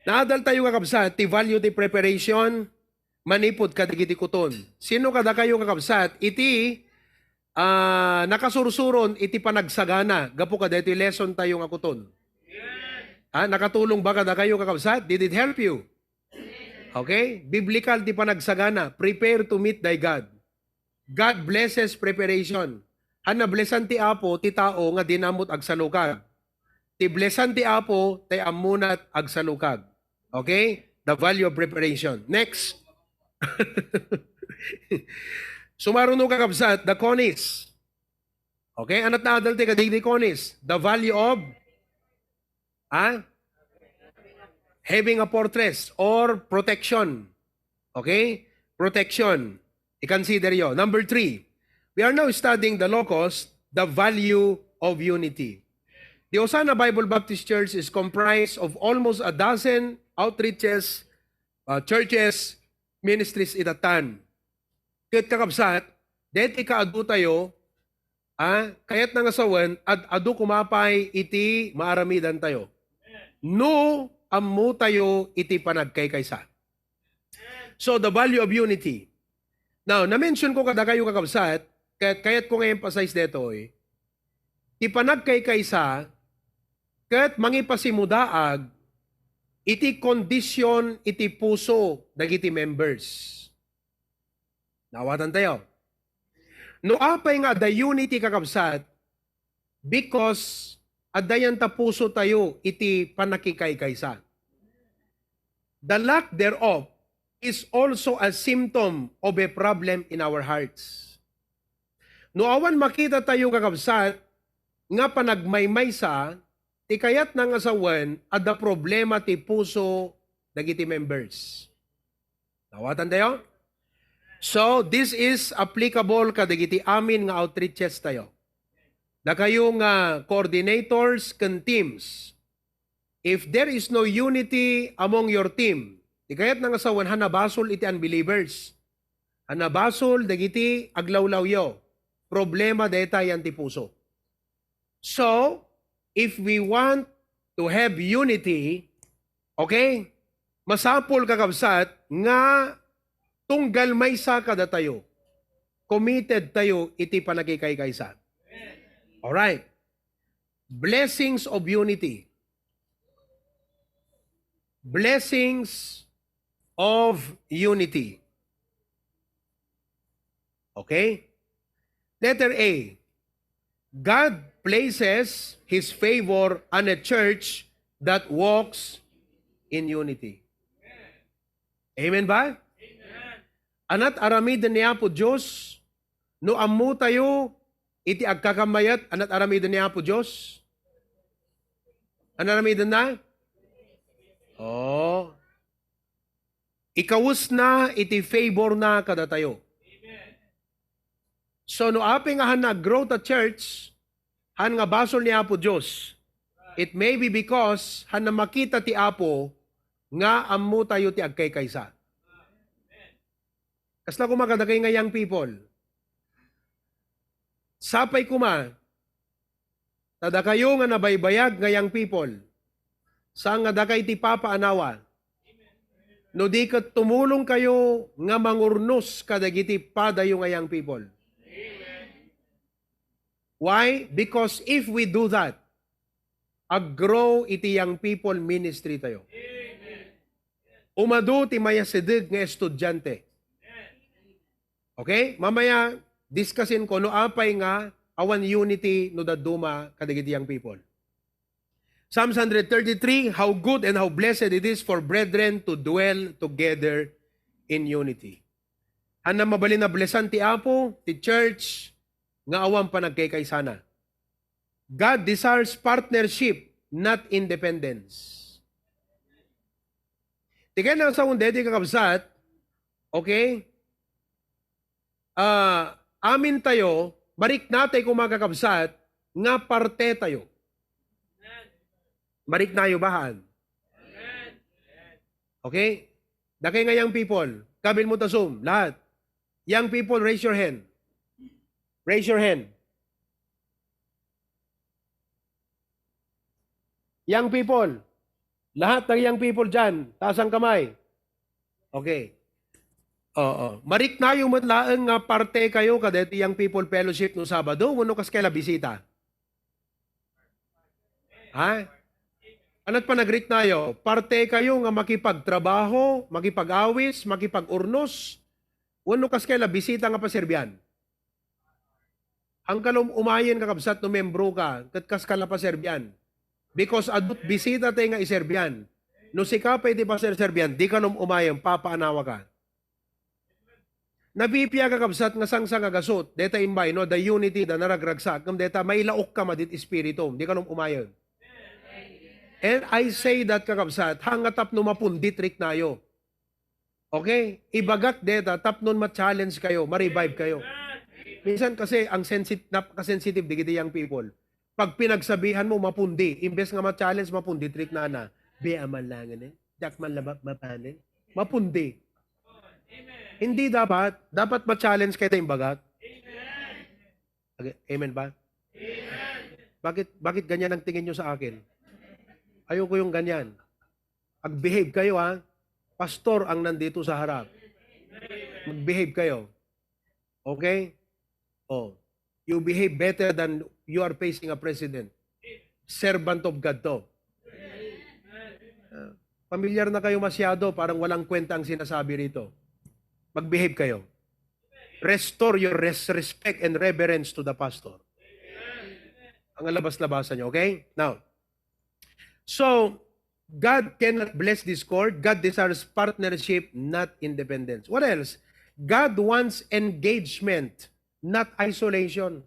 Naadal tayo kakabsat, ti value ti preparation, manipod kadigiti kuton. Sino kada kayo kakabsat, iti nakasursuron, iti panagsagana. Gapo kada iti lesson tayo nga kuton. Nakatulong ba kada kayo kakabsat? Did it help you? Okay? Biblical ti panagsagana. Prepare to meet thy God. God blesses preparation. Blessan ti Apo, ti tao nga dinamot agsalukag. Ti blessan ti Apo, ti amunat agsalukag. Okay? The value of preparation. Next. Sumaruno kakabsat, the conis. Okay? Anat na adal ti kadigdi conis. The value of having a fortress or protection. Okay? Protection. I-consider yun. Number 3, we are now studying the locus, the value of unity. The Osana Bible Baptist Church is comprised of almost a dozen outreaches, churches, ministries itatan. Kahit kakabsat, dahil ikaadu tayo, kaya't nangasawan, at adu kumapay iti maaramidan tayo. No, amu tayo iti panagkaykaysa. So, the value of unity. Now, na-mention ko kada kayo kakabsat, kaya't ko nga-emphasize dito ti panagkaykaysa, kaya't mangipasimudaag, iti kondisyon, iti puso, dagiti members. Nawatan tayo. No apay nga the unity kakabsat, because adayan ta puso tayo, iti panakikaykaysa. The lack thereof is also a symptom of a problem in our hearts. No awan makita tayo kakabsat, nga panagmaymaysa, ti kayat ng asawan, ada problema ti puso, dagiti members. Nawatan tayo? So, this is applicable kadagiti amin nga outreaches tayo. Na kayo nga coordinators can teams. If there is no unity among your team, di kayat ng asawan, hanabasol iti unbelievers. Hanabasol dagiti aglawlawyo. Problema deta yan ti puso. So, if we want to have unity, okay, masapol kakabsat nga tunggal maysa kada tayo. Committed tayo iti panagikaykaysa. Alright. Blessings of unity. Blessings of unity. Okay? Letter A. God places His favor on a church that walks in unity. Amen ba? Amen. Anat aramidan niya po Diyos, no amu tayo, iti agkakamayat, anat aramidan niya po Diyos? Anat aramidan na? Oh. Ikawus na, iti favor na kada tayo. So, no aping ahan na grow the church, han nga basol ni Apo Diyos. It may be because han na makita ti Apo, nga amu tayo ti agkaykaysa. Kasla kumakadagay nga young people. Sapay kuma, tada kayo nga nabaybayag nga young people, saan nga dakay ti Papa anawa, no di kat tumulong kayo nga mangurnos kadagiti padayo nga young people. Why? Because if we do that, aggrow iti young people ministry tayo. Umado ti mayasidig nga estudyante. Okay? Mamaya, discussin ko no apay nga awan unity no daduma kadagiti young people. Psalms 133, how good and how blessed it is for brethren to dwell together in unity. Hanna mabalin na blessan ti Apo, ti church, nga awang panagkaykaysana. God desires partnership, not independence. Tigay na sa undeti kakabsat, okay? Amin tayo, barik natay kung magkakabsat, nga parte tayo. Barik na bahan. Okay? Dakay nga young people, kabil mo tasum, lahat. Young people, raise your hand. Raise your hand. Young people, Lahat ng young people dyan, taas ang kamay. Okay. Oo. Marik na yung matlaang nga parte kayo kadet young people fellowship no Sabado, wano kas kaila bisita. Ha? Anat pa nagrit nayo, parte kayo nga makipagtrabaho, makipag-awis, makipag-urnos, wano kas kaila bisita nga paserbian. Ang kalom umayen kakabsat no membro ka, katkas ka na paserbian. Because adut bisita tayo nga iserbian. No si ka pwede pa serbian, di ka umayen, papaanawa ka. Nabipiya ka kabsat nga sangsang agasot, deta imbay, no, the unity, the naragragsak, kam deta mailaok ka madit espiritum, di ka umayon. And I say that kakabsat, hangatap no mapundit rik nayo. Okay? Ibagak deta, tap nun ma-challenge kayo, ma-revive kayo. Minsan kasi, ang napaka-sensitive di kita young people. Pag pinagsabihan mo, mapundi, imbes nga ma-challenge, mapundit rik na na, be aman lang, dak man labak mapanin, mapundi. Hindi dapat ma-challenge kayo tayong bagat. Okay. Amen ba? Amen. Bakit ganyan ang tingin nyo sa akin? Ayoko yung ganyan. Mag-behave kayo ha. Pastor ang nandito sa harap. Mag-behave kayo. Okay? Oh. You behave better than you are facing a president. Servant of God to. Pamilyar na kayo masyado, parang walang kwenta ang sinasabi rito. Mag-behave kayo. Restore your respect and reverence to the pastor. Ang labas-labasan nyo, okay? Now, so, God cannot bless discord. God desires partnership, not independence. What else? God wants engagement, not isolation.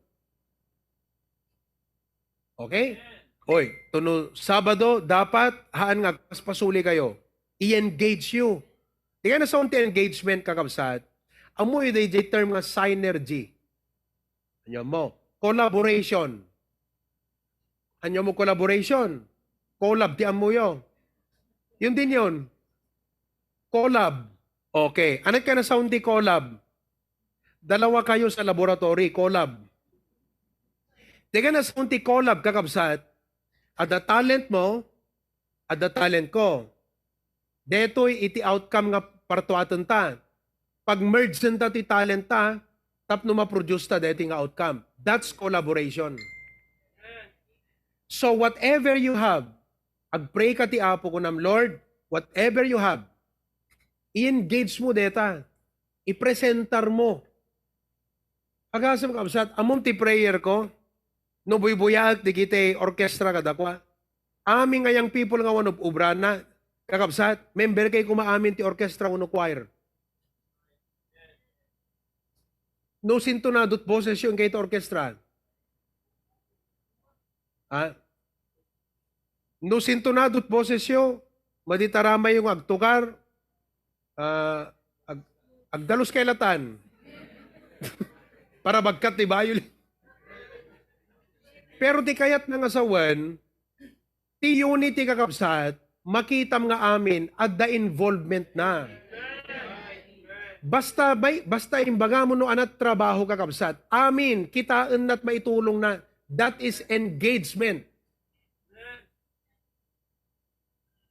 Okay? Oy, tuno Sabado, dapat haan nga paspasuli kayo. I-engage you. Di ka na sa unti engagement kakabsat, amoy DJ term nga synergy. Ano mo? Collaboration. Ano mo collaboration? Collab, di amoyo. Yun din yun. Collab. Okay. Ano ka na sa unti collab? Dalawa kayo sa laboratory, collab. Di ka na sa unti collab kakabsat, at the talent mo, at the talent ko. Deto'y iti outcome nga partuatan ta. Pag merge ta ti talent ta, tapno ma-produce ta deti nga outcome. That's collaboration. So whatever you have, ag-pray ka ti Apo ko nam, Lord, whatever you have, i-engage mo deta. I-presentar mo. Agasam kabsat, among ti prayer ko, no buy-buyak di kite orkestra kadakwa. Aming ngayang people nga wanob ubran na, kakabsat, member kay kumaamin ti orkestra uno choir. No sintonadot boses yung kay ti orkestra. Ha? No sintonadot boses yung maditaramay yung agtukar, agdalos kay latan. Para bagkat ni Bayol. Pero ti kayat nga asawan, ti unity kakabsat, makitam nga amin at the involvement na. Basta imbaga mo no anat trabaho kakabsat. Amin, kitaan na't maitulong na. That is engagement.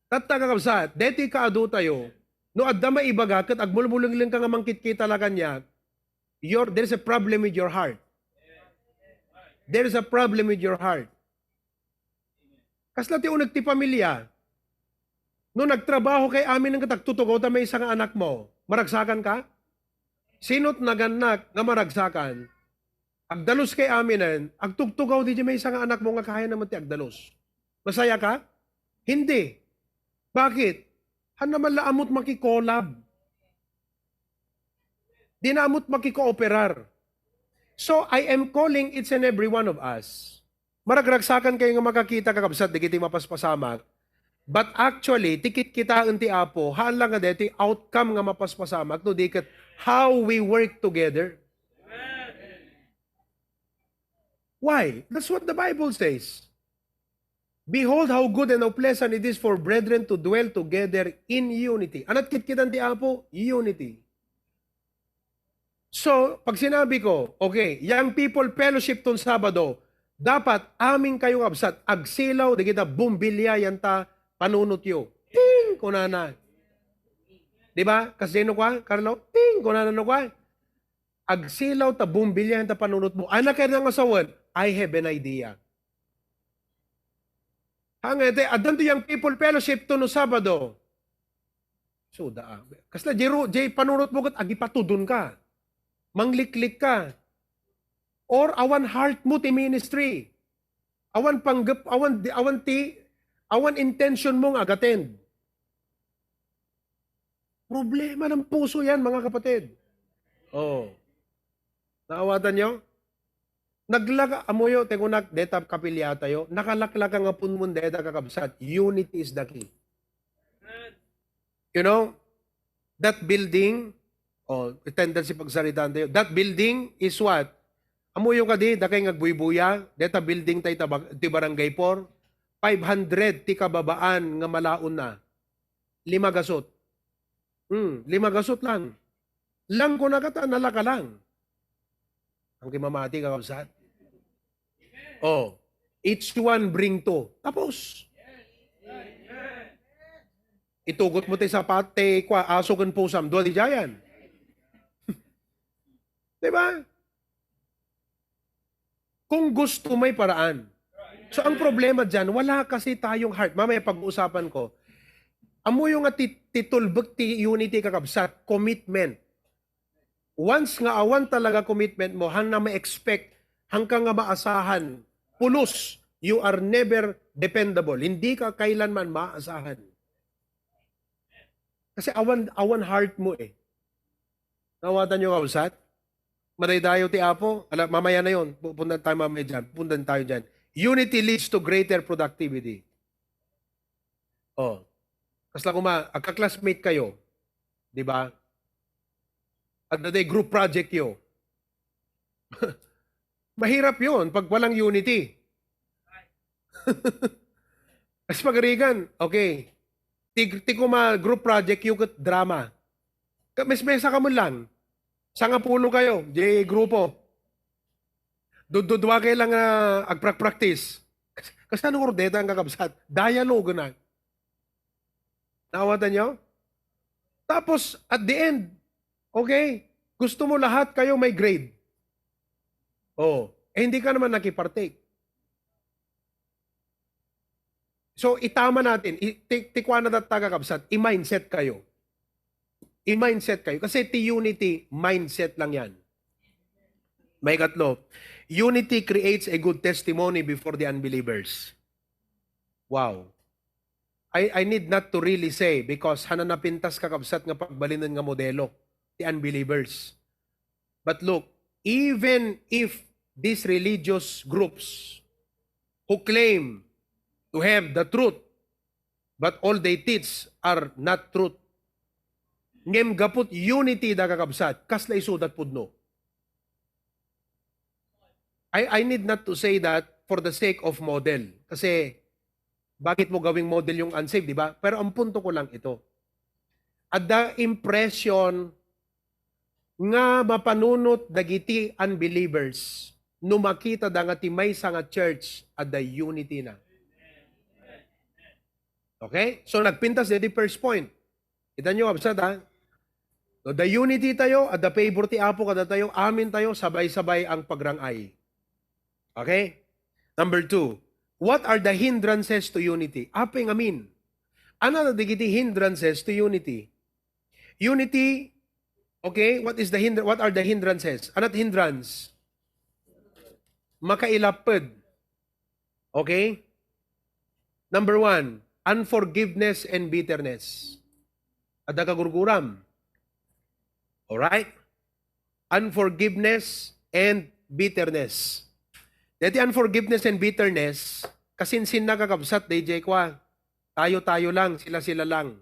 Tatta kakabsat, deti kaado tayo, no adda maibaga kat agmulmuling ka nga mangkit-kita la kanya, there's a problem with your heart. There's a problem with your heart. Kasla ti unag ti pamilya, no nagtrabaho kay amin ng katagtutugaw ta may isang anak mo, maragsakan ka? Sino't naganak nga maragsakan, agdalos kay aminan, agtugtugaw di may isang anak mo nga kaya naman ti agdalos. Masaya ka? Hindi. Bakit? Han naman laamot makikolab. Di naamot makikooperar. So, I am calling each and every one of us. Maragragsakan kayo nga makakita kakabsat, di kiti mapaspasamak. But actually, tikit kita ti Apo, haan lang nga deti outcome nga mapaspasamak, no dikat how we work together. Why? That's what the Bible says. Behold how good and how pleasant it is for brethren to dwell together in unity. Anat kitkitan ti Apo? Unity. So, pag sinabi ko, okay, young people fellowship ton Sabado, dapat aming kayong absat, agsilaw, di kita bumbilya yan ta, panunot yo. Ting! Kunana. Di ba? Kasino kwa, Carlo? Ting! Kunana no kwa. Agsilaw ta bumbilya ta panunot mo. Anak ka ng asawan, I have an idea. Hangete, adan to yung people fellowship to no Sabado. So, kasla, jay panunot mo kat, agi patudon ka. Mangliklik ka. Or awan heart mo ti ministry. Awan panggap, awan intention mong agatin. Problema ng puso yan, mga kapatid. Oh. Naawatan nyo? Naglaga, amoyo, tegunak, deta kapilyata yo, nakalaklaka nga punmun deta kakabsat. Unity is the key. You know, that building, tendency pagsaritaan tayo, that building is what? Amoyo ka di, dakay ngagbuybuya, deta building tayo ti barangay 4, 500 ti kababaan nga malaon na. 5 gasot. 5 gasot lang. Lang ko na kata, nalaka lang. Ang kimamati ka kapsat. Oh, each one bring 2. Tapos. Itugot mo tayo sa pate, asokan po sam, doon di jayan. Diba? Kung gusto may paraan. So ang problema dyan, wala kasi tayong heart. Mamaya pag-uusapan ko, amo yung titulbog ti unity kakabsat, commitment. Once nga awan talaga commitment mo, hang na ma-expect, hanggang nga maasahan, pulos, you are never dependable. Hindi ka kailanman maasahan. Kasi awan heart mo eh. Nawatan nyo kabsat? Madaydayo ti Apo, mamaya na yun, pupuntan tayo mamaya dyan, pupuntan tayo dyan. Unity leads to greater productivity. Oh. Kasla kuma, agka-classmate kayo, di ba? Agdaday group project yo. Mahirap yun pag walang unity. Kasi pagarigan, okay, ti kuma group project yung drama. Mes-mesa ka mo lang. Sanga pulo kayo, di grupo. Dudwa kayo lang agprak-practice. Kasi anong ordeta ang kakabsat? Dialogue na. Naawatan nyo? Tapos, at the end, okay, gusto mo lahat kayo may grade. Oh, hindi ka naman nakipartake. So, itama natin, tikwa na tatagakabsat, i-mindset kayo. I-mindset kayo. Kasi unity, mindset lang yan. May katlo, unity creates a good testimony before the unbelievers. Wow. I need not to really say because hananapintas kakabsat nga pagbalinan nga modelo the unbelievers. But look, even if these religious groups who claim to have the truth, but all they teach are not truth, ngem gaput unity da kakabsat, kasla isudat pudno. I need not to say that for the sake of model. Kasi bakit mo gawing model yung unsaved, di ba? Pero ang punto ko lang ito. At the impression nga mapanunot dagiti unbelievers no makita da nga timay sa nga church at the unity na. Okay? So nagpintas di first point. Kita nyo, absad ha? So, the unity tayo at the favor ti Apo kada tayo, amin tayo, sabay-sabay ang pagrangay. Okay? Number 2. What are the hindrances to unity? Apeng amin. Ano na digiti hindrances to unity? Unity, okay, what are the hindrances? Anot hindrance? Makailapad. Okay? Number 1, unforgiveness and bitterness. Ada kagurguram. Alright? Unforgiveness and bitterness. Dati unforgiveness and bitterness, kasinsin na kakabsat, DJ kwa, tayo-tayo lang, sila-sila lang.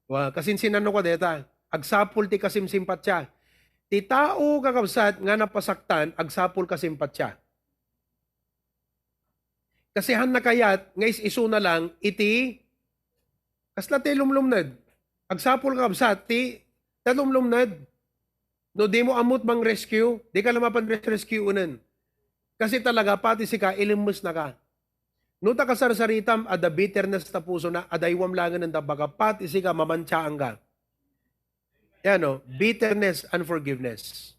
Kasinsin na no ko deta, agsapul ti kasimsimpatya. Ti tao kakabsat nga napasaktan, agsapul kasimpatya. Kasi han nakayat, nga isu na lang, iti, kasla ti lumlumnad. Agsapul kakabsat, ti talumlumnad. No di mo amot bang rescue, di ka lamapan rescue unan. Kasi talaga, pati si ka, ilimus na ka. Nuta ka sarsaritam, ada bitterness ta puso na, adaywam langan ng dabaga, pat isi ka, mamantsaan ka. Yan o, bitterness, unforgiveness.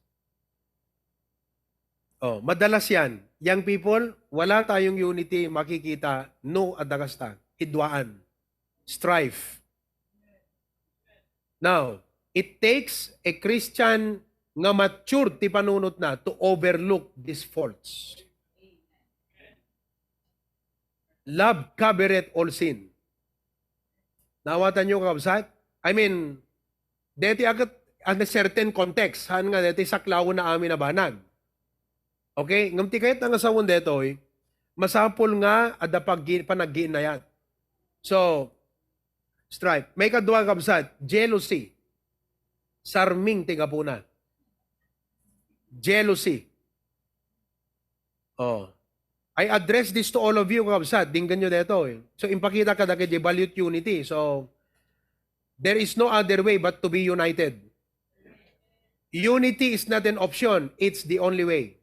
Oh, madalas yan. Young people, wala tayong unity, makikita, no adagasta, hidwaan, strife. Now, it takes a Christian nga mature ti panunot na to overlook these faults. Love covereth all sin. Nawatan nyo kabsat? I mean, deti agad ang certain context, han nga deti saklaw na amin na banag. Okay? Ngamti kahit nga sawon detoy, masapol nga ada panagginayat. So, strife. May kadwa kabsat, jealousy. Sarming tigapuna. Jealousy. Oh. I address this to all of you, kabsat. Dinggan nyo dito. So, impakita ka dake devalute unity. So, there is no other way but to be united. Unity is not an option. It's the only way.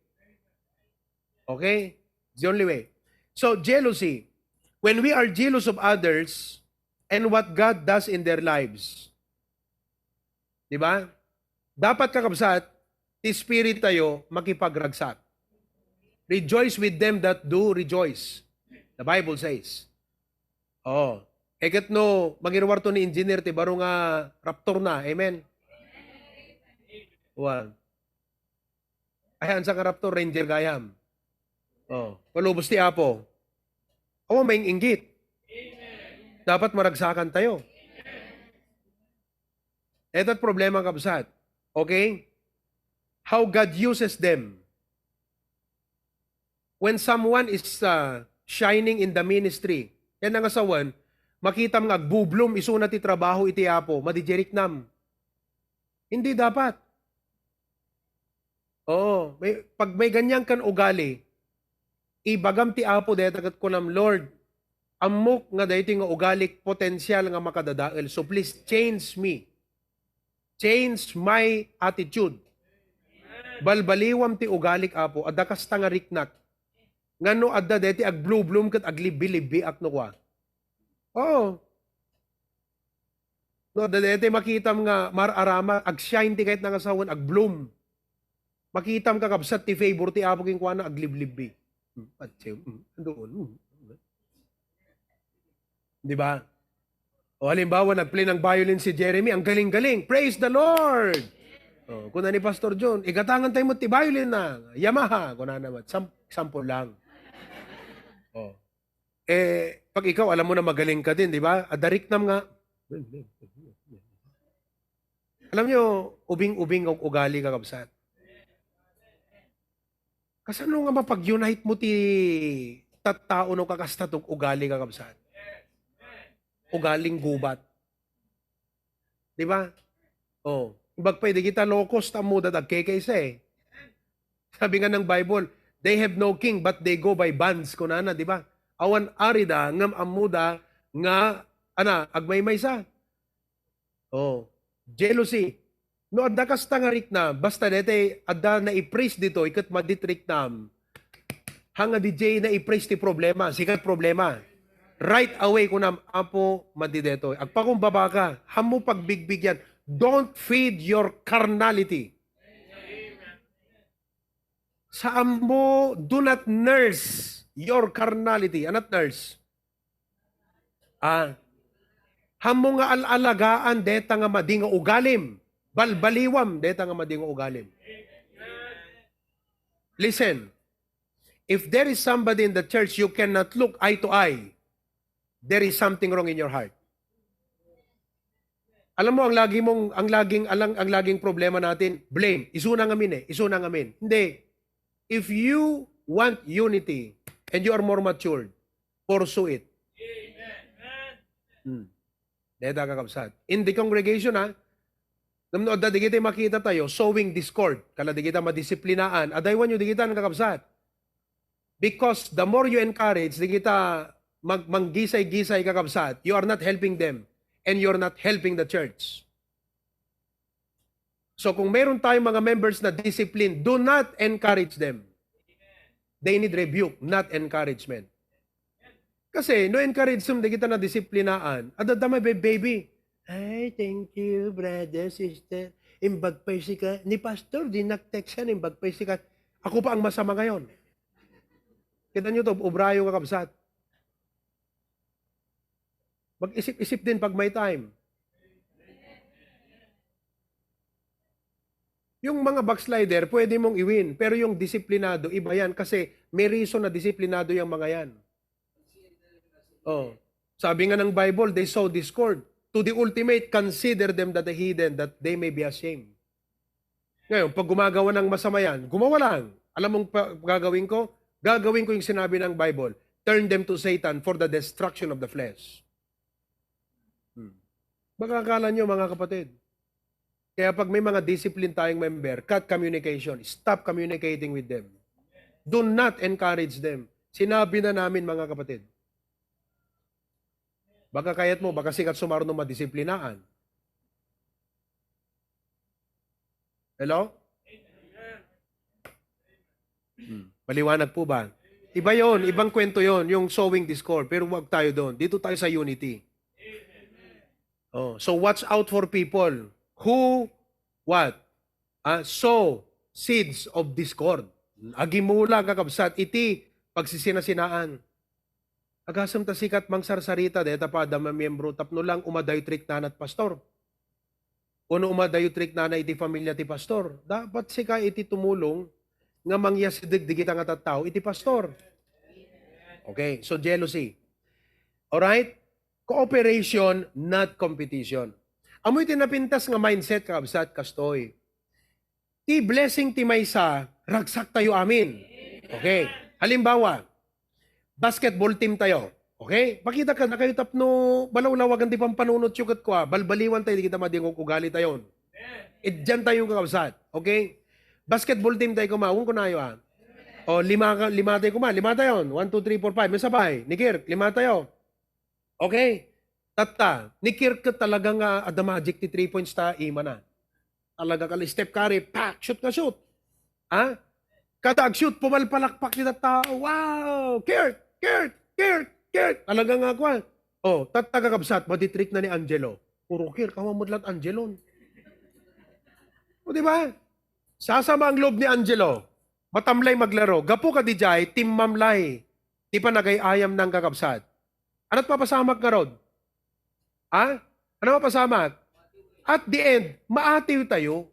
Okay? It's the only way. So, jealousy. When we are jealous of others and what God does in their lives. Diba? Dapat kakabsat, ti spirit tayo makipagragsak. Rejoice with them that do rejoice. The Bible says. Oh. Eket no, magirwar to ni engineer, ti baro nga raptor na. Amen? Well. Ayan sa raptor, ranger gayam. Oh. Palubos ti Apo. O, may inggit. Dapat maragsakan tayo. Ito't problema kabsat. Okay? How God uses them. When someone is shining in the ministry, yan ang asawan, makita mga agbublom, isuna ti trabaho iti Apo, madijerik nam. Hindi dapat. Oo. Pag may ganyan kan ugali, ibagam ti Apo detagat ko nam, Lord, amok nga dayti nga ugalik potensyal nga makadadael. So please change me. Change my attitude. Balbaliwam ti ugalik Apo, adakas nga riknak. Ngano adda deti ag blue bloom ket aglibi-libi ak no kwa. Oh. No deti makitam nga mararama ag shine ti kahit nga sawon ag bloom. Makitam ka kabsat ti favor ti Apo king kuana aglib-libi. Doon. Di ba? O halimbawa nagplay ng violin si Jeremy, ang galing-galing. Praise the Lord. O, kuna ni Pastor John, igatangan tayo mo ti violin na Yamaha, kuna naman, sample lang. O. Pag ikaw alam mo na magaling ka din, di ba? Adarik nam nga. Alam nyo, ubing-ubing ang ugali ka kabsat. Kasano nga mapag-unite mo ti tattao no kakastatong ugali ka kabsat? Ugaling gubat. Di ba? Oh. Ibag pwede kita locos tamo dadag kaysa eh. Sabi nga ng Bible, they have no king but they go by bands kunana, di ba? Awan arida ngam amuda nga agmay sa. Oh, jealousy. No adda kas tangarik na basta dete adda na i-praise dito iket maditrik nam. Hanga DJ na i-praise ti problema, sikat problema. Right away kunam Apo madideto. Agpakumbaba ka, hamo pagbigbigyan. Don't feed your carnality. Sa amo, do not nurse your carnality. Anat nurse? Hamo nga alalagaan deta nga mading ugalim. Balbaliwam deta nga mading ugalim. Listen, if there is somebody in the church you cannot look eye to eye, there is something wrong in your heart. Alam mo ang laging problema natin, blame. Isuna ngamin. Hindi. If you want unity and you are more matured, pursue it. Deta kakabsat. In the congregation namno adda di kita makita tayo sowing discord. Kala di kita madisiplinaan. Adaywan nyo di kita kakabsat. Because the more you encourage, di kita manggisay-gisay kakabsat, you are not helping them. And you're not helping the church. So kung meron tayong mga members na discipline, do not encourage them. They need rebuke, not encouragement. Kasi, no encourage mo, di kita na disiplinaan. Adadamay, baby. Ay, thank you, brother, sister. Imbagpay si ka. Ni pastor, di nag-text yan, imbagpay si ka. Ako pa ang masama ngayon. Kita nyo to, obrayo kakabsat. Mag-isip-isip din pag may time. Yung mga backslider, pwede mong i-win. Pero yung disiplinado, iba yan. Kasi may reason na disiplinado yung mga yan. Oh. Sabi nga ng Bible, they sow discord. To the ultimate, consider them that the hidden, that they may be ashamed. Ngayon, pag gumagawa ng masama yan, gumawa lang. Alam mong gagawin ko? Gagawin ko yung sinabi ng Bible. Turn them to Satan for the destruction of the flesh. Baka akala nyo, mga kapatid. Kaya pag may mga discipline tayong member, cut communication. Stop communicating with them. Do not encourage them. Sinabi na namin, mga kapatid. Baka kayat mo, baka sikat sumarunong madisiplinaan. Hello? Maliwanag po ba? Iba yon, ibang kwento yon, yung sowing discord. Pero wag tayo doon. Dito tayo sa unity. Oh, so watch out for people who, what? Sow seeds of discord. Agimula kakabsat, iti pagsisinasinaan. Agasam ta sikat mang sarsarita, deta pa dama miyembro tapno lang umadayo trik na at pastor. Uno umadayo trik na iti familia ti pastor. Dapat sika iti tumulong nga mangyas digdigit ang tao iti pastor. Okay, so jealousy. Alright? Cooperation, not competition. Amoy tinapintas nga mindset kakabsat kastoy. Ti blessing ti maysa, ragsak tayo amin. Okay? Halimbawa, basketball team tayo. Okay? Pakita ka na kayo tapno balawlawagan ti pampanunot yukat ko. Balbaliwan tayo, di kita madingong ugali tayo. Dyan tayo kakabsat. Okay? Basketball team tayo kumawang ko na yun. O, lima tayo kuma. Lima tayo. 1, 2, 3, 4, 5. May sabay. Ni Kirk, 5 tayo. Okay? Tata. Ni Kirk ka talagang adamagic ti 3 points ta ima na. Talaga ka step carry. Pak! Shoot ka shoot. Ha? Kadag shoot. Pumalpalakpak ti tao. Wow! Kirk! Kirk! Kirk! Kirk! Talagang nga kwa. O, tatagakabsat. Maditrick na ni Angelo. Puro Kirk. Kamamudlat Angelo. O, di ba? Sasama ang loob ni Angelo. Matamlay maglaro. Gapo ka di jay, team mamlay. Di pa nagay-ayam ng kakabsat. Ano't papasamak ka rod? Ha? Ano papasamak? At the end, maatiw tayo.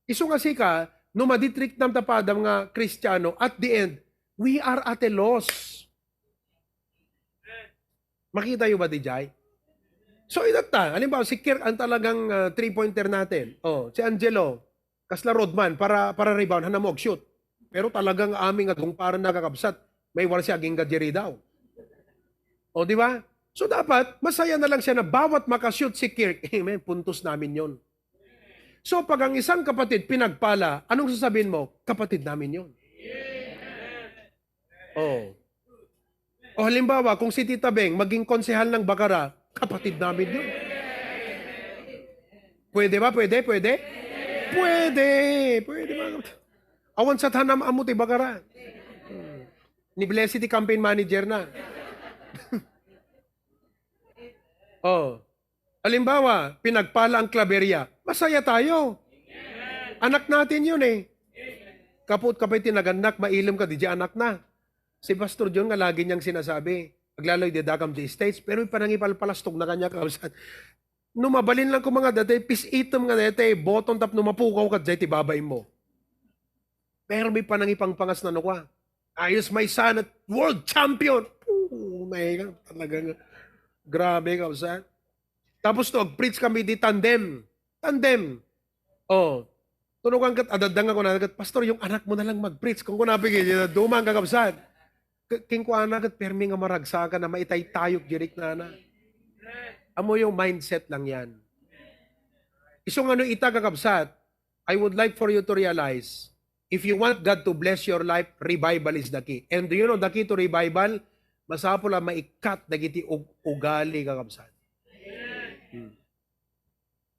Iso nga sika, no maditrick ng tapadam nga Kristiyano, at the end, we are at a loss. Makita yung ba di jay? So, itata. Halimbawa, si Kirk ang talagang 3-pointer natin. Oh, si Angelo, kasla rodman para rebound, hanamog, shoot. Pero talagang aming agong para nakakabsat, may war siya aging gadjeri daw. O, di ba? So, dapat, masaya na lang siya na bawat makashoot si Kirk, amen, puntos namin yon. So, pag ang isang kapatid pinagpala, anong sasabihin mo? Kapatid namin yon. Oh. O, halimbawa, kung si Tita Beng maging konsehal ng Bakara, kapatid namin yun. Pwede ba? Pwede? Pwede? Pwede. Pwede ba? Awan sa tanam amo ti Bakara. Ni Blessy ti campaign manager na. Oh. Halimbawa, pinagpala ang Claveria. Masaya tayo. Anak natin yun eh. Kaput kapay tinaganak, mailim ka, di anak na. Si Pastor John nga lagi niyang sinasabi, paglaloy di dakam di States, pero panangipalpalastog na kanya kausan. Numabalin lang ko mga dati, pisitom nga dati, bottom tap numapukaw ka dyan, tibabay mo. Pero may panangipang pangas na nukwa. Ayos my son at world champion. May talagang grabe kausan. Tapos to, preach kami di tandem. Tandem. Oh, tunugan kat, adadang ako na, Pastor, yung anak mo na lang mag-preach. Kung kunapigil, dumang kakabsad. King ko anak at permi nga maragsakan na maitay tayok jirik na na. Amo yung mindset lang yan. Isong ano ita kakabsat, I would like for you to realize, if you want God to bless your life, revival is the key. And do you know the key to revival? Masapo lang maikat na giti ugali kakabsat.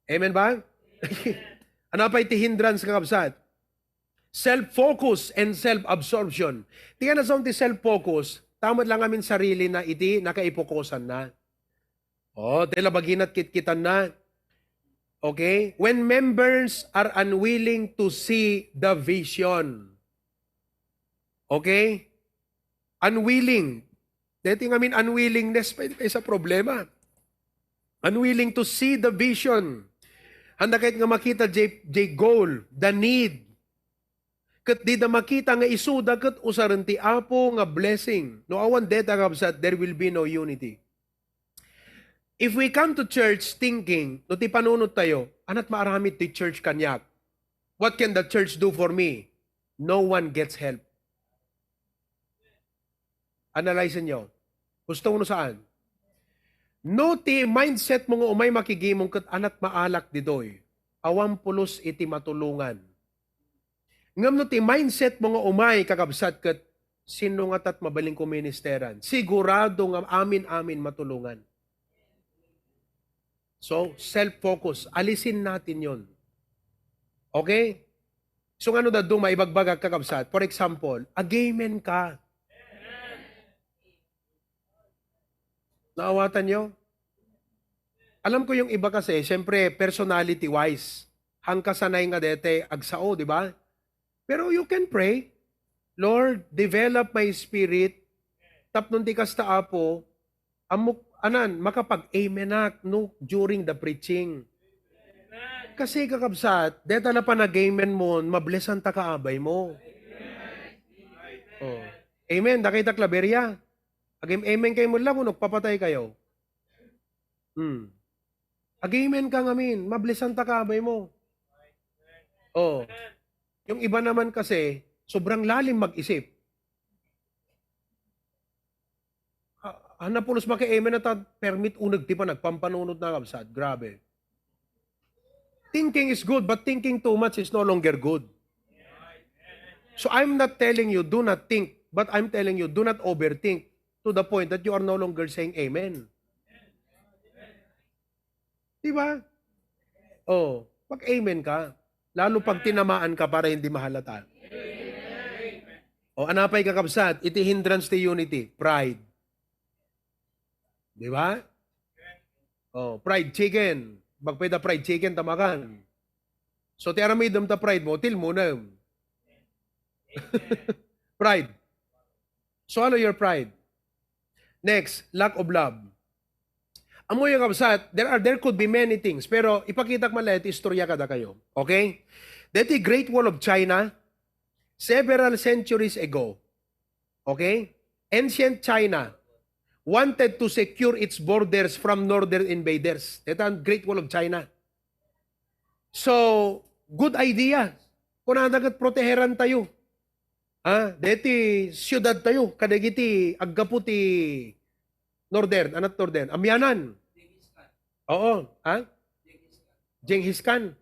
Amen ba? Ano pa iti hindrance kakabsat? Self-focus and self-absorption. Tingnan na sa ti self-focus, tamad lang amin sarili na iti nakaipokosan na. Dahil baginat kitkitan na. Okay? When members are unwilling to see the vision. Okay? Unwilling. Dito yung unwillingness pa sa problema. Unwilling to see the vision. Handa kahit nga makita jay goal, the need. Kat di da makita nga isuda kat usaran ti apo nga blessing. No awan deta kabsat, there will be no unity. If we come to church thinking, no ti panunod tayo, anat maaramid ti church kanyak. What can the church do for me? No one gets help. Analyze nyo. Gusto mo saan? No ti mindset mo nga umay makigimong kat anat maalak didoy. Awam pulos iti matulungan. Ngam no ti mindset mo nga umay kakabsat kat sino nga tat mabaling ko ministeran. Sigurado nga amin matulungan. So, self-focus. Alisin natin yon. Okay? So, ano da doon maibagbag kakabsat? For example, agamen ka. Naawatan nyo? Alam ko yung iba kasi, syempre, personality-wise, hangkasanay nga dete agsao, di ba? Pero you can pray, Lord, develop my spirit, tapnon ti kasta apo, amok, makapag-amen no, during the preaching. Kasi kakabsat, deta na pa nag-amen mo, mablessan ta kaabay mo. Amen, nakita klaberya. Amen kayo mo lang, nagpapatay kayo. Amen ka ngamin, mablisan ta kabay mo. Yung iba naman kasi, sobrang lalim mag-isip. Hanapulos maki-amen na ta, permit unag di pa nagpampanunod na kabsat. Grabe. Thinking is good, but thinking too much is no longer good. So I'm not telling you, do not think, but I'm telling you, do not overthink. To the point that you are no longer saying amen. Diba? Pag-amen ka, lalo pag tinamaan ka para hindi mahalata. Anapay kakabsat, iti hindrance to unity, pride. Diba? Pride chicken. Bagpay da fried chicken, tamakan. So, ti aramidom ta pride mo, til mo na. Pride. Swallow your pride. Next, lack of love. Amo yung kabsat, there could be many things, pero ipakita ko malit, istorya kada kayo. Okay? That the Great Wall of China, several centuries ago, okay? Ancient China wanted to secure its borders from northern invaders. Ito ang Great Wall of China. So, good idea. Kung nadagat proteheran tayo. Deti siyudad tayo, kadagiti aggaputi northern, anat northern, amyanan. Genghis Khan.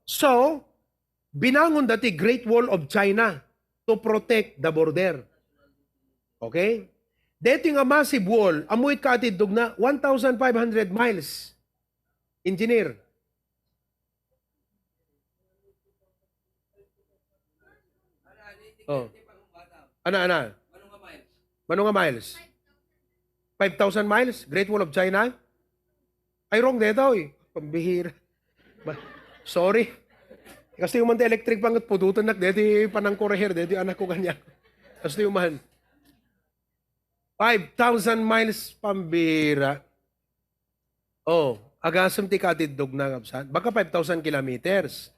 So, binangon dati Great Wall of China to protect the border. Okay? Deti nga massive wall, amuit ka atidog na 1,500 miles. Engineer. Mano nga miles? 5,000 miles? Great Wall of China? Ay, wrong dito eh. Pambihira. Sorry. Kasi yung man electric pangat pudutan nak, dito panang koreher, dito anak ko kanya. Kasi yung man. 5,000 miles pambihira. Agasam ti katidog na kapsan. Baka 5,000 kilometers.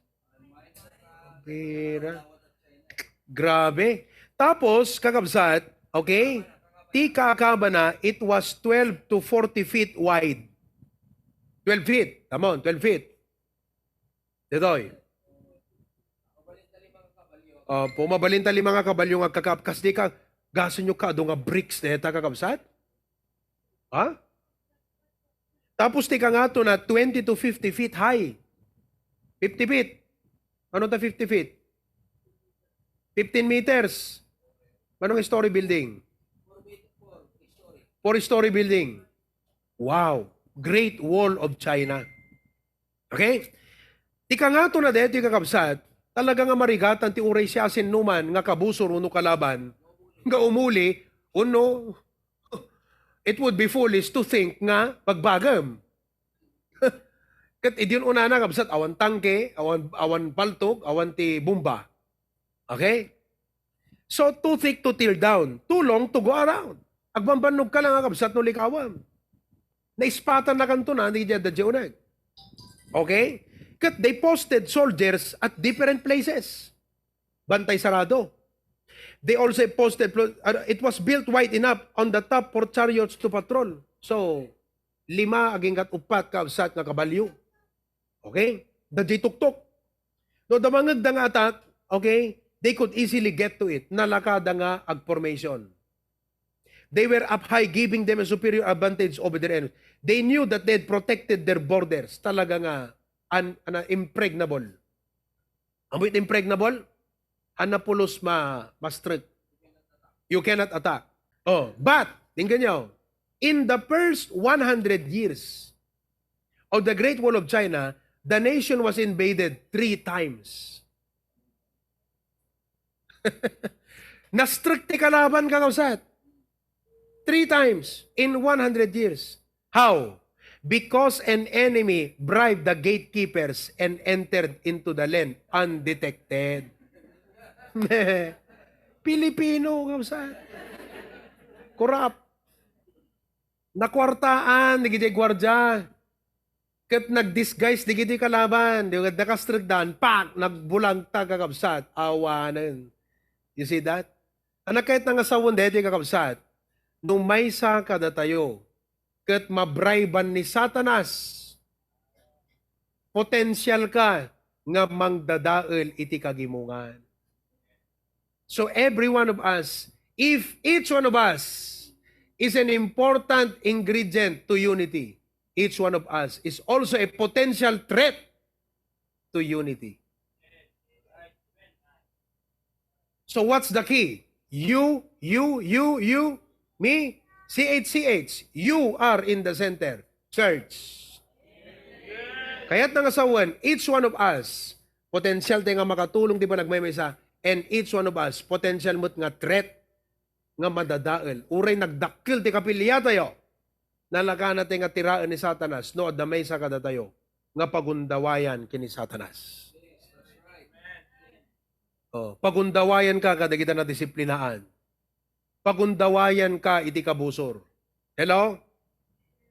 Pambihira. Grabe. Tapos, kakabsat, okay, ti kakaba na, it was 12 to 40 feet wide. 12 feet. Come on, 12 feet. Ditoy. Pumabalinta limang kabalyo nga kakapkas di ka, gaso nyo ka, nga bricks na ita kakabsat? Tapos ti ka nga to na 20 to 50 feet high. 50 feet. Ano ta 50 feet? 15 meters. Anong story building? 4-story building. Wow. Great Wall of China. Okay? Tika nga ito na dito yung kakabsat, talaga nga marigatan ti uray siya sinuman nga kabusor uno kalaban, nga umuli, Uno, it would be foolish to think nga pagbagam. Kat idyon una na kabsat awan tangke, awan paltog, awan ti bomba. Okay? So too thick to tear down, too long to go around. Agbambanog ka lang kabsat no likawam. Naispatan na kanto na hindi da unag. Okay? Kat they posted soldiers at different places. Bantay sarado. They also posted, it was built wide enough on the top for chariots to patrol. So, 5 aging kat upat kabsat nga kabalyo. Okay? Dadji tuktok. No, damangag da nga attack, okay, they could easily get to it. Nalakada nga ag formation. They were up high, giving them a superior advantage over their enemies. They knew that they had protected their borders. Talaga nga, impregnable. Amoy impregnable? Anapulos strict. You cannot attack. Oh, but, tingnan nyo, in the first 100 years of the Great Wall of China, the nation was invaded 3 times. Na-strict kalaban ka kausat. 3 times in 100 years. How? Because an enemy bribed the gatekeepers and entered into the land undetected. Pilipino, kausat. Corrupt. Nakwartaan, nagiging gwardya. Kat nag-disguise, nagiging kalaban. Nakastrigdan, pak, nagbulang kakabsat. Awanan. You see that? Anak kahit nga sa wundete kakabsat, nung may sa kada tayo, kat mabrayban ni Satanas, potensyal ka nga mangdadael iti kagimungan. So every one of us, if each one of us is an important ingredient to unity, each one of us is also a potential threat to unity. So what's the key? You, me, CH. You are in the center. Church. Kaya't nangasawan, each one of us, potential tayo nga makatulong, di ba nagmaymesa, and each one of us, potential mo't nga threat, nga madadael. Uray nagdakil, ti kapilya tayo. Nalaka natin nga tiraan ni Satanas, no, adamay sa kada tayo, nga pagundawayan kini Satanas. Oh, pagundawayan ka, kada kita na disiplinaan. Pagundawayan ka, iti kabusor. Hello?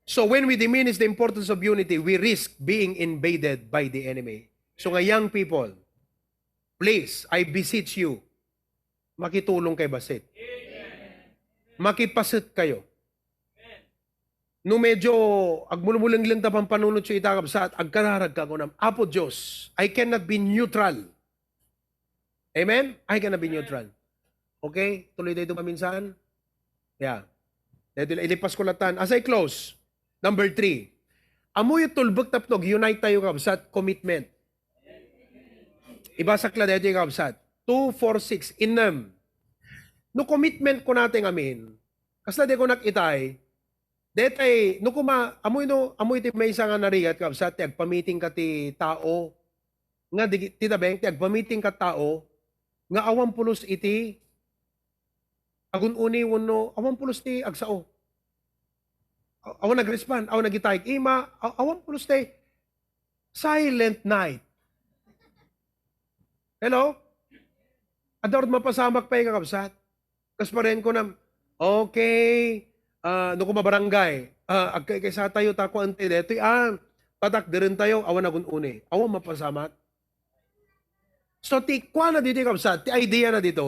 So when we diminish the importance of unity, we risk being invaded by the enemy. So nga young people, please, I beseech you, makitulong kay Basit. Makipasit kayo. No medyo agmulmulang lang tapang panunod siya itakap sa at agkararag ka ko ng Apo Diyos, I cannot be neutral. Amen? I cannot be neutral. Okay? Tuloy tayo paminsan. Yeah. Ilipas ko latan. As I close, number 3. Amoy tulbog tapnog, unite tayo kabsat, commitment. Ibasak la dito yung kabsat. 2, 4, 6, inam. No commitment ko natin amin, kasi di ko nakitay, detay, no kuma, amoy ti may isa nga narigat kabsat, ti agpamiting ka ti tao, nga ti tabeng, ti agpamiting ka tao, nga awang pulos iti, agun-uni wano, awang pulos ti agsao. Awan nag-respond, awan nagitayag, ima, awang pulos ti, silent night. Hello? Ador mapasamak pa yung kakabsat. Kas pa rin ko na, okay, no ko mabarangay, kaysa tayo tako ante dito, patak dirin tayo, awan nagun-uni. Awan mapasamak. So, ti kwa na dito yung kakabsat, ti idea na dito,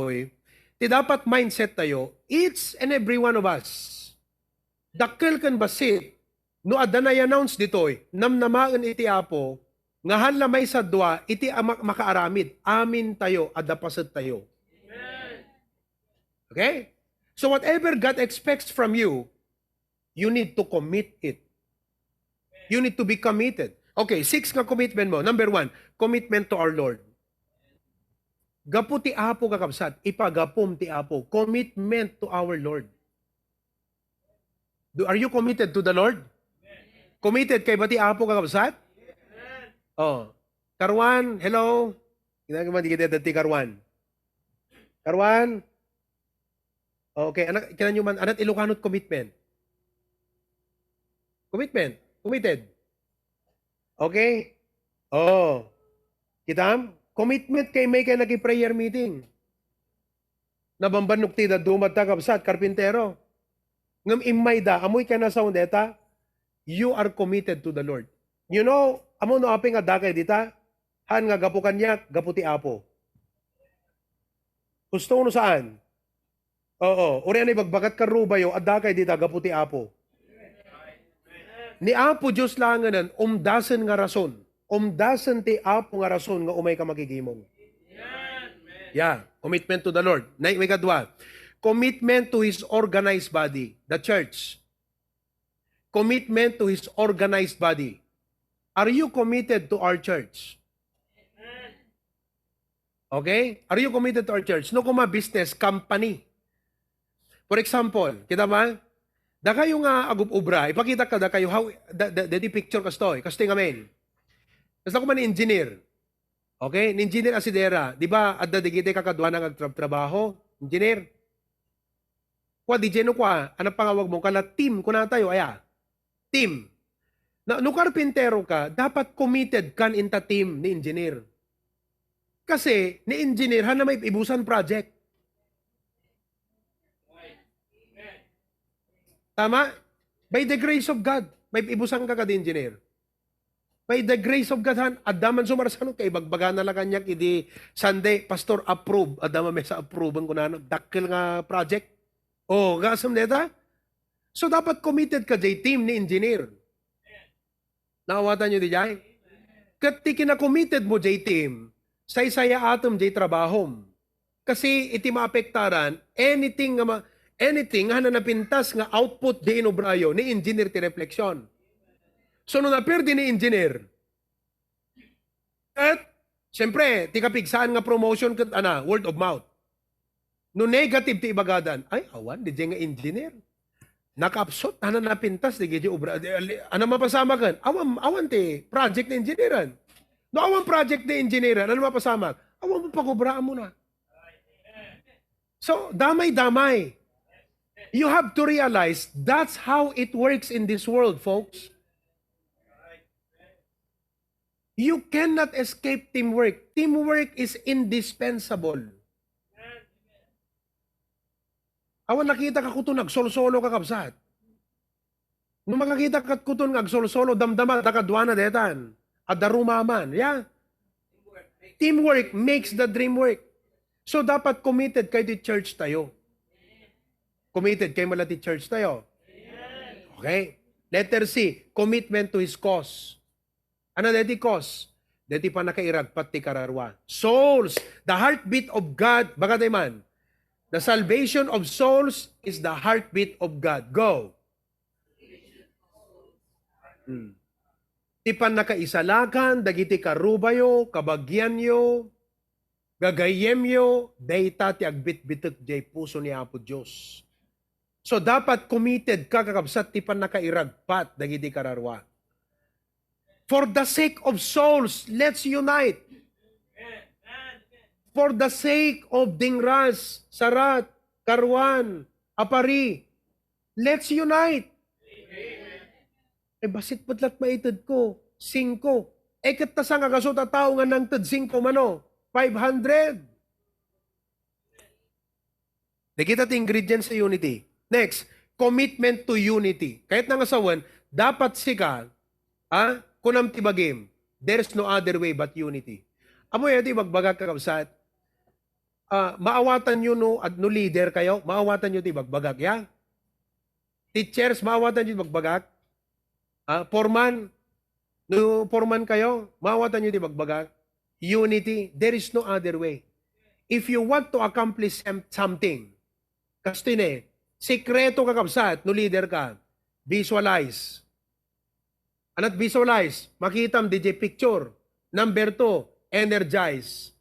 ti dapat mindset tayo, each and every one of us, dakil kan basit, no adanay announce dito, namnamaan iti apo, nga hanla may sadwa, iti makaaramid, amin tayo, adapasid tayo. Okay? So whatever God expects from you, you need to commit it. You need to be committed. Okay, 6 nga commitment mo. Number 1, commitment to our Lord. Gapu ti apo kakabsat, ipagapom ti apo. Commitment to our Lord. Are you committed to the Lord? Committed kay ba ti apo kakabsat? Oh. Karwan, hello? Ginagawa di kita dati Karwan. Karwan? Okay, anak, kanan man, anat Ilocanot commitment. Commitment. Committed. Okay? Oh. Kitam? Commitment kay may kay nagi prayer meeting. Nabambanok ti da dumat ta kabsat, karpintero. Ngam imay da, amoy ka na sa undeta, you are committed to the Lord. You know, amo no aping adakay dita, han nga gapu kanyak, gapu ti apo. Gusto no saan? Oo, uri ani bagbagat karubayo, adakay dita, gapu ti apo. Ni apo Diyos lang nga umdasen nga rason. Umdasen ti apo nga rason nga umay ka magigimong. Yeah, commitment to the Lord. May kadwa. Commitment to His organized body, the church. Commitment to His organized body. Are you committed to our church? Okay? Are you committed to our church? No kuma business, company. For example, kita ba? Da kayo nga agup ubra, ipakita ka da kayo how the picture kastoy, kastoy ngamen. Kasi ako man engineer. Okay? Engineer asidera, di ba adda digite kakadwa ng agtrabaho? Engineer. Kwa di jeno kwa, anong pangawag mo? Kala team ko na tayo, aya. Team. Na, no karpintero ka, dapat committed kan inta team ni engineer. Kasi, ni engineer, na may ibusan project. Tama? By the grace of God, may ibusan ka di engineer. By the grace of God, adaman sumarasano kay bagbaga na lang kanyak, idi Sunday, pastor approve, adaman may sa approve ko na, dakil nga project. Oh, gasam neta? So, dapat committed ka jay team ni engineer. Nakawatan nyo di jay? Kat ti kina-committed mo jay team, say-saya atom jay trabahom. Kasi iti maapektaran, anything nga napintas nga output di inobrayo ni engineer ti refleksyon. So, nung napirdi ni engineer, at, siyempre, ti kapigsaan nga promotion kat, word of mouth. No negative ti ibagadan, ay, awan, di nga engineer. Nakapsot, napintas, di gaya obra. Ano mapasama kan? Awan ti, project na engineeran. No, awan project na engineeran, ano mapasama? Awan mo pakubraan mo na. So, damay-damay. You have to realize that's how it works in this world, folks. You cannot escape teamwork. Teamwork is indispensable. Awan nakita ka kuto nagsolo-solo ka kabsat. Nung makakita ka kuto nagsolo-solo, damdama, takadwana detan. At darumaman. Yeah. Teamwork makes the dream work. So, dapat committed kayo di church tayo. Committed kayo malati church tayo. Okay. Letter C, commitment to His cause. Ano deti cause? Deti pa nakairagpat ti kararwa. Souls, the heartbeat of God. Baka tayo man. The salvation of souls is the heartbeat of God. Go. Tipan nakaisalakan, dagiti karubayo, kabagyanyo, gagayemyo, dayta ti agbit-bitek jay puso ni Apo Diyos. So dapat committed ka kakabsat tipan nakairagpat, dagiti kararwa. For the sake of souls, let's unite. For the sake of Dingras, Sarat, Karwan, Apari, let's unite. Basit patlat maitid ko, 5. Katasang kagasota tao nga ng tad 5 mano, 500. Nakita ti ingredients sa unity. Next, commitment to unity. Kahit nang asawan, dapat sika, kunam tibagim, there's no other way but unity. Amo yati magbaga kakabsat, maawatan nyo no leader kayo, maawatan nyo ti bagbagak, ya? Teachers, maawatan nyo bagbagak. Foreman, no foreman kayo, maawatan nyo ti bagbagak. Unity, there is no other way. If you want to accomplish something, kastine, sekreto kakabsat, no leader ka, visualize. Anat visualize, makitam DJ picture. Number 2, energize.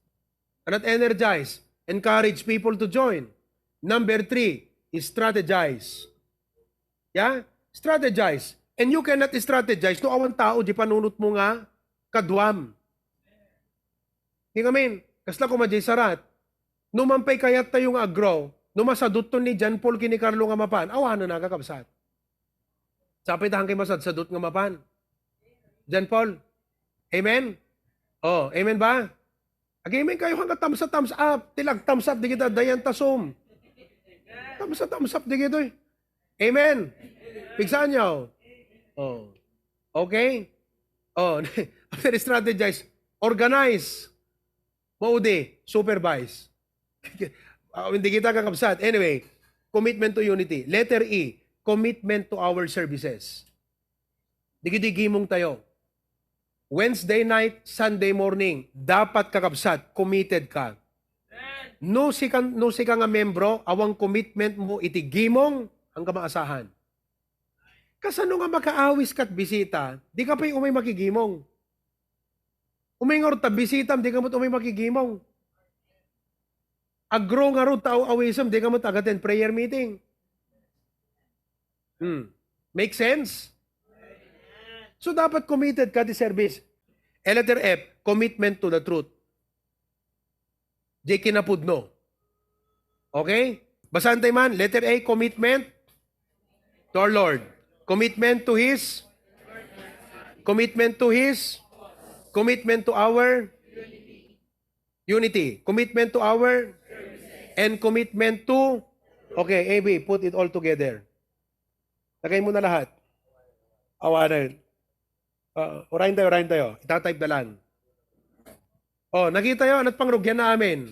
Anat energize, encourage people to join. Number 3, strategize. Yeah? Strategize. And you cannot strategize no awan tao di panunot mo nga kadwam. Hindi ngamin, kasla ko madjay sarat. Numampay kayat tayo nga agrow, Numasadot to ni John Paul kini Carlo nga mapan, awanan na kakabsat. Sapit hangkay sadot nga mapan. John Paul. Amen? Oh, amen ba? Amen kayo hanggang thumbs up. Tilag thumbs up, di kita dayan tasom. Thumbs up, di kita. Amen? Pigsaan nyo. Oh. Okay? Oh, after strategize, organize. Maudi, supervise. Hindi kita kakabsat. Anyway, commitment to unity. Letter E, commitment to our services. Digimong tayo. Wednesday night, Sunday morning, dapat kakabsat, committed ka. No si ka nga membro, awang commitment mo itigimong ang kamaasahan. Kasano nga makaawis kat bisita, di ka pa yung umay makigimong. Umay nga ta bisita, di ka mo umay makigimong. Agro nga ro tao awisam, di ka mo tagatin prayer meeting. Make sense? So, dapat committed ka di service. Letter F, commitment to the truth. Di kinapudno. Okay? Basahan tayo man. Letter A, commitment to our Lord. Commitment to His. Commitment to His. Commitment to our unity. Commitment to our and commitment to okay, AB, put it all together. Lagay mo na lahat. Awanan. Orahin tayo. Itatype na lang. Oh, nakita yun, at pangrugyan namin.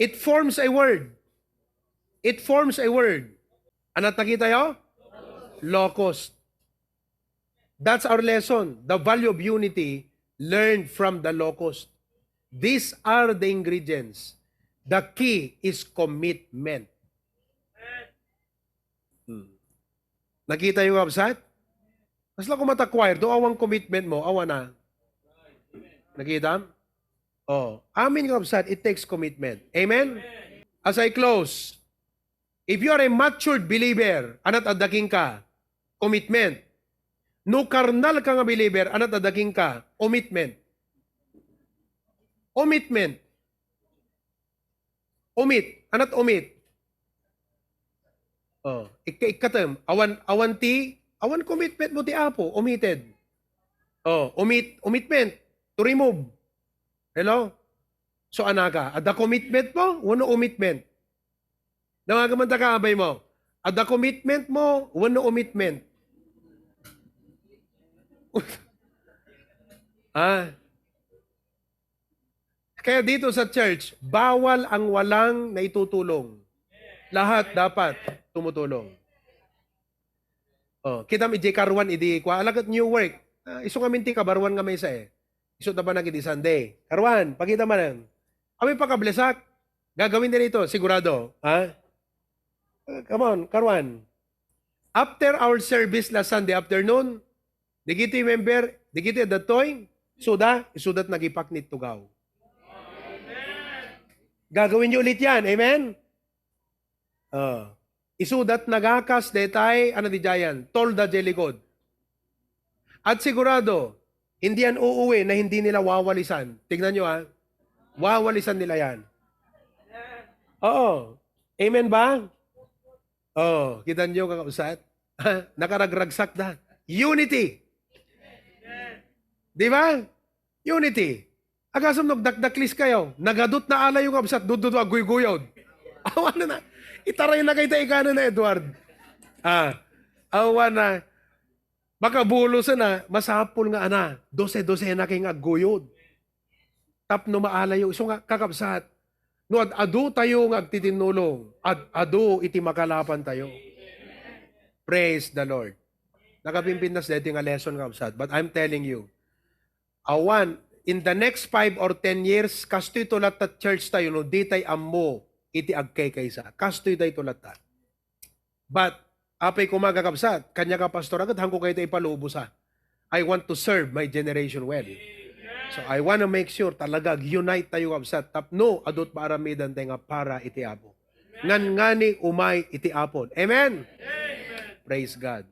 It forms a word. It forms a word. Anat nakita yun? Locust. That's our lesson. The value of unity learned from the locust. These are the ingredients. The key is commitment. Nakita yung website? Mas lang kung mata-acquire, do awang commitment mo, awa na. Nakita? Oh, amin yung website, it takes commitment. Amen? As I close, if you are a matured believer, anat adaking ka, commitment. No karnal ka nga believer, anat adaking ka, commitment. Commitment. Omit. Anat omit. Oh, ikatem, awan commitment mo ti Apo, omitted. Oh, omitment, to remove. Hello? So, anaka, ada commitment mo, wano omitment. Nangagamanta ka, abay mo. Ada commitment mo, wano omitment. Kaya dito sa church, bawal ang walang naitutulong. Lahat dapat tumutulong. Oh, kita mi Karwan idi kwa alagat new work. Isu nga minti kabarwan nga may isa eh. Isu ta ba na idi Sunday. Karwan, pakita man. Ami pa kablesak. Gagawin din ito, sigurado. Ha? Come on, Karwan. After our service last Sunday afternoon, digiti member, digiti datoy, isudat nagipaknit tugaw. Gagawin niyo ulit yan. Amen? Isudat nagakas detay, ano di jayan, tolda jeligod. At sigurado, hindi yan uuwi na hindi nila wawalisan. Tignan nyo ha. Wawalisan nila yan. Oo. Amen ba? Oo. Kita nyo kakausat? Nakaragragsak na. Unity. Di ba? Unity. Agasam nagdakdaklis kayo. Nagadot na ala yung kapsat. Dudod aguy-guyod. Awa na. Itaray na kay taikana na, Edward. Awa na. Baka bulo na, masapol nga ana. 12 na kay nga guyod. Tapno maalayo. So nga kakabsat. No, adu tayo nga agtitinulong. Adu iti makalapan tayo. Praise the Lord. Nakapimpin na sa nga lesson kakabsat. But I'm telling you, awan, in the next 5 or 10 years, kastoy tulat at church tayo, no, di tayo amo iti agkay kaysa. Kastoy tayo tulata. But, apay kumagakabsat, kanya ka pastor agad, hangko kayo tayo ipalubos ha. I want to serve my generation well. So, I want to make sure talaga, unite tayo kabsat. Tapno, adot paaramidan tayo nga para iti apo. Ngan ngani umay iti apon. Amen? Praise God.